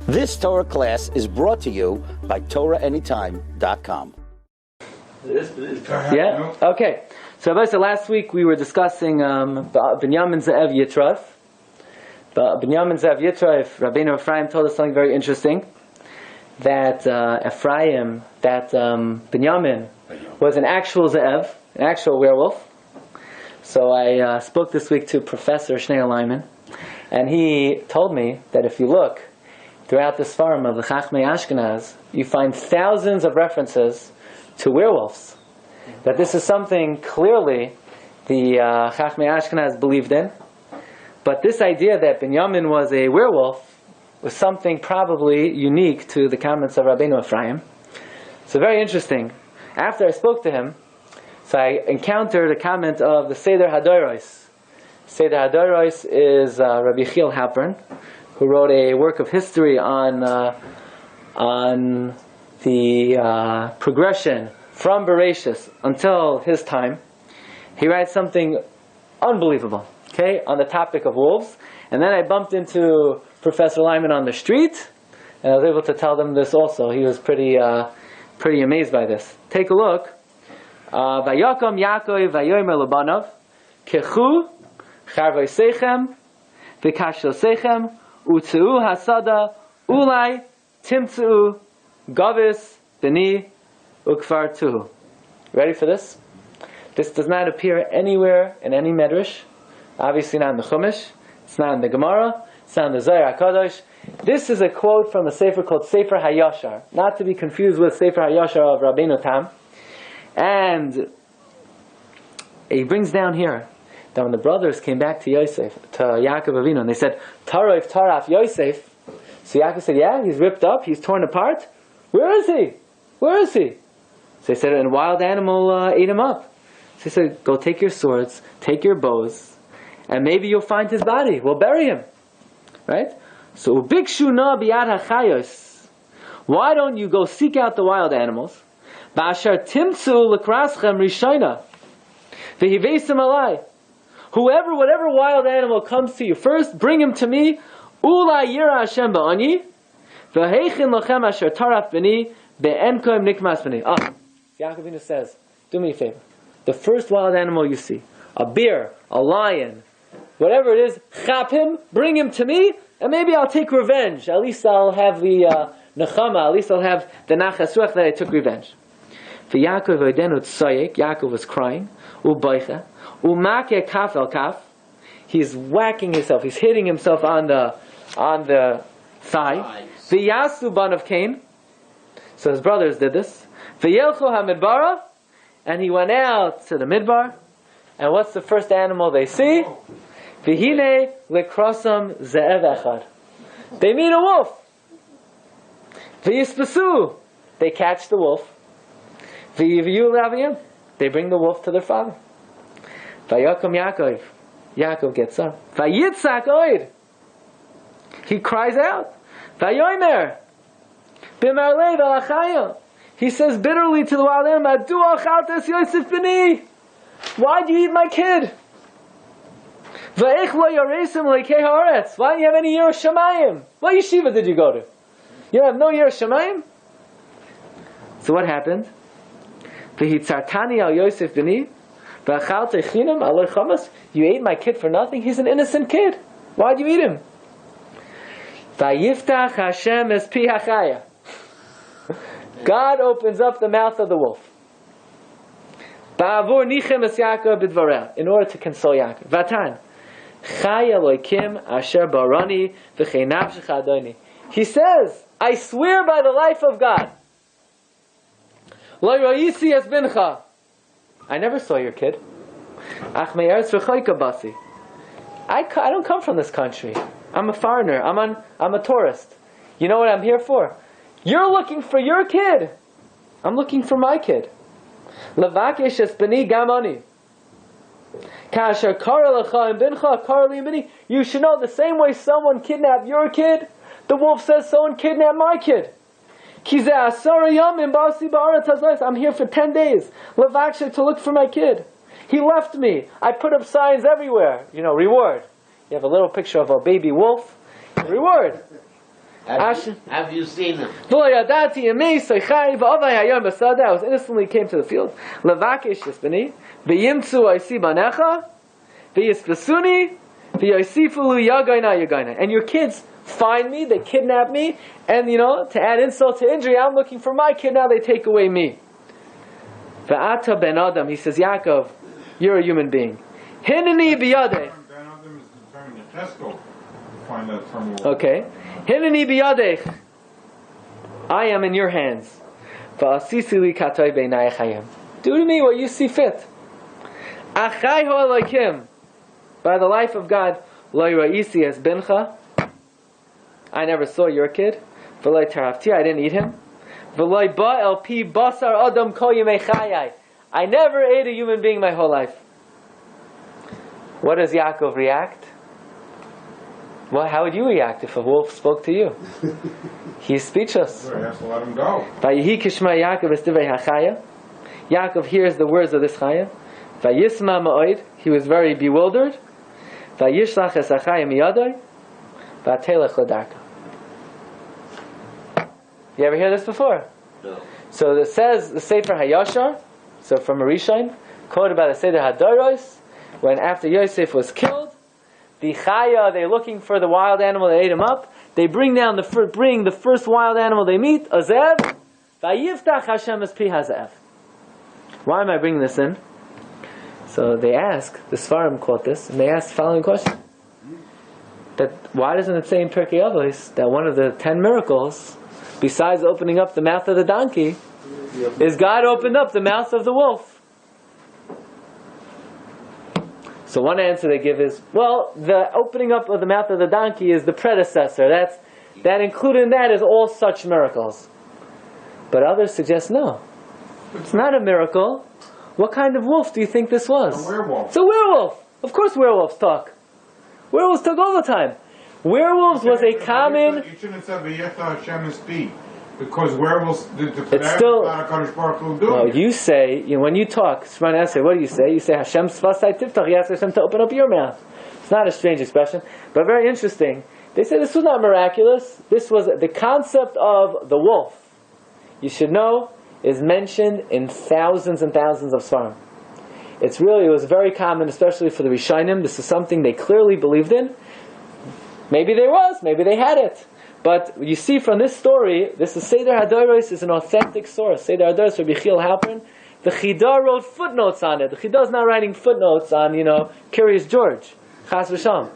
This Torah class is brought to you by TorahAnytime.com. Yeah? Okay. So last week we were discussing Binyamin Ze'ev Yitraf. Binyamin Ze'ev Yitraf, Rabbeinu Ephraim told us something very interesting. That Binyamin was an actual Ze'ev, an actual werewolf. So I spoke this week to Professor Shneil Lyman, and he told me that if you look throughout the Sfarim of the Chachmei Ashkenaz, you find thousands of references to werewolves. That this is something clearly the Chachmei Ashkenaz believed in. But this idea that Binyamin was a werewolf was something probably unique to the comments of Rabbeinu Ephraim. So very interesting. After I spoke to him, so I encountered a comment of the Seder HaDoros. Seder HaDoros is Rabbi Chiel Halpern, who wrote a work of history on the progression from Bereshis until his time. He writes something unbelievable, okay, on the topic of wolves. And then I bumped into Professor Lyman on the street, and I was able to tell them this also. He was pretty amazed by this. Take a look. Vayakom Yaakov vayomer lebanav kechu charvei sechem v'kashel sechem utzeu hasada ulai timtzeu gavis b'ni ukvar tuhu. Ready for this? This does not appear anywhere in any medrash. Obviously not in the Chumash. It's not in the Gemara. It's not in the Zohar HaKadosh. This is a quote from a sefer called Sefer HaYashar, not to be confused with Sefer HaYashar of Rabbeinu Tam. And he brings down here that when the brothers came back to Yosef, to Yaakov Avinu, and they said, Taraf Yosef. So Yaakov said, yeah, he's ripped up, he's torn apart. Where is he? Where is he? So they said, a wild animal ate him up. So he said, go take your swords, take your bows, and maybe you'll find his body. We'll bury him. Right? So, Bikshu na biyad hachayos. Why don't you go seek out the wild animals? Ba'ashar timtzu l'kraschem rishayna. V'hiveisim alai. Whatever wild animal comes to you first, bring him to me. Ula yira Hashem ba'ani. V'heichin lochem asher taraf b'ni. Be'enkoim nikmas b'ni. Yaakov Avinu says, do me a favor. The first wild animal you see, a bear, a lion, whatever it is, chap him, bring him to me, and maybe I'll take revenge. At least I'll have the nechama, at least I'll have the nachas ruach that I took revenge. For Yaakov Yaakov was crying, u'baicha, u'makeh kaf el kaf. He's whacking himself, he's hitting himself on the thigh. V'yasu ban of Cain. So his brothers did this. V'yelchu hamidbara, and he went out to the midbar. And what's the first animal they see? V'hine lekrosam ze'ev echad. They meet a wolf. V'yispasu. They catch the wolf. V'yiviyu l'aviyim. They bring the wolf to their father. Vayakom Yaakov. Yaakov gets up. Vayitzak oid. He cries out. Vayomer. B'marlei v'alachayim. He says bitterly to the wild animal, Adu achaltes Yosef b'ni. Why do you eat my kid? Why don't you have any Yiras Shamayim? What yeshiva did you go to? You have no Yiras Shamayim? So what happened? You ate my kid for nothing? He's an innocent kid. Why'd you eat him? God opens up the mouth of the wolf. In order to console Yaakov. Vatan. He says, I swear by the life of God. I never saw your kid. I don't come from this country. I'm a foreigner. I'm a tourist. You know what I'm here for? You're looking for your kid. I'm looking for my kid. Levakesh es b'ni gamani. Kasher kara lecha and bincha kara li b'ni. You should know the same way someone kidnapped your kid, the wolf says someone kidnapped my kid. I'm here for 10 days. Levakshe, to look for my kid. He left me. I put up signs everywhere. Reward. You have a little picture of a baby wolf. Reward. Have you seen him? I was innocently came to the field. Levakesh yisbani, v'yimtzu oisi banecha, v'yispesuni, v'yosifulu yagayna yagayna. And your kids find me, they kidnap me, and to add insult to injury, I'm looking for my kid, now they take away me. V'ata ben Adam, he says, Yaakov, you're a human being. Hineni biyadeh. Ben Adam is determined to Tesco to find that term. Okay. Hineni biyadeh. I am in your hands. V'asisi li katay beinay chayim. Do to me what you see fit. Achai ho Elokim. By the life of God, lo yira'isi es bincha. I never saw your kid. V'loi tarafti, I didn't eat him. V'loi ba el pi basar adam kol yemei chayai. I never ate a human being my whole life. What does Yaakov react? Well, how would you react if a wolf spoke to you? He's speechless. He has to let him go. Vayechi kishma Yaakov es divrei hachaya. Yaakov hears the words of this chaya. Vayisma ma'od. He was very bewildered. Vayishlach es hachaya miyadoi. Vatelech l'darka. You ever hear this before? No. So it says the Sefer Hayashar, so from Arishain, quoted by the Seder Hadoros, when after Yosef was killed, the Chaya, they're looking for the wild animal that ate him up. They bring the first wild animal they meet, a zev. Vayiftach Hashem es pi hazev. Why am I bringing this in? So they ask, the Sfarim quote this, and they ask the following question: that why doesn't it say in Pirkei Avos that one of the 10 miracles, besides opening up the mouth of the donkey, is God opened up the mouth of the wolf? So one answer they give is, well, the opening up of the mouth of the donkey is the predecessor. That included in that is all such miracles. But others suggest no. It's not a miracle. What kind of wolf do you think this was? A werewolf. It's a werewolf. Of course werewolves talk. Werewolves talk all the time. Werewolves was a common... You shouldn't have said Vayechi Hashem es pi, because werewolves did the It's still... No, it. you say, when you talk, Shemana Esrei, what do you say? You say, Hashem sfasai tiftach, you ask Hashem to open up your mouth. It's not a strange expression, but very interesting. They say this was not miraculous. This was the concept of the wolf, you should know, is mentioned in thousands and thousands of Svarim. It was very common, especially for the Rishonim. This is something they clearly believed in. Maybe there was, maybe they had it. But you see from this story, this is Seder Hadoros is an authentic source. Seder Hadoros, Rabbi Chiel Halpern. The Chidah wrote footnotes on it. The Chidah is not writing footnotes on, Curious George. Chas v'sham.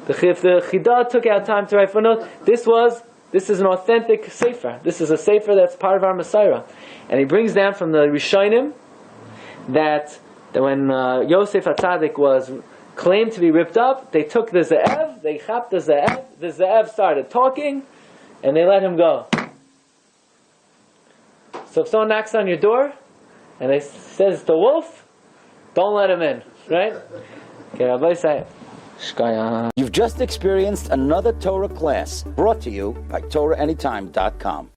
If the Chidah took out time to write footnotes, this is an authentic sefer. This is a sefer that's part of our Messiah. And he brings down from the Rishonim that when Yosef HaTzadik was claimed to be ripped up, they took the Ze'ev, they chapped the Ze'ev started talking, and they let him go. So if someone knocks on your door, and they says it's the wolf, don't let him in, right? Okay, Rabbi say, Shkaya. You've just experienced another Torah class brought to you by TorahAnytime.com.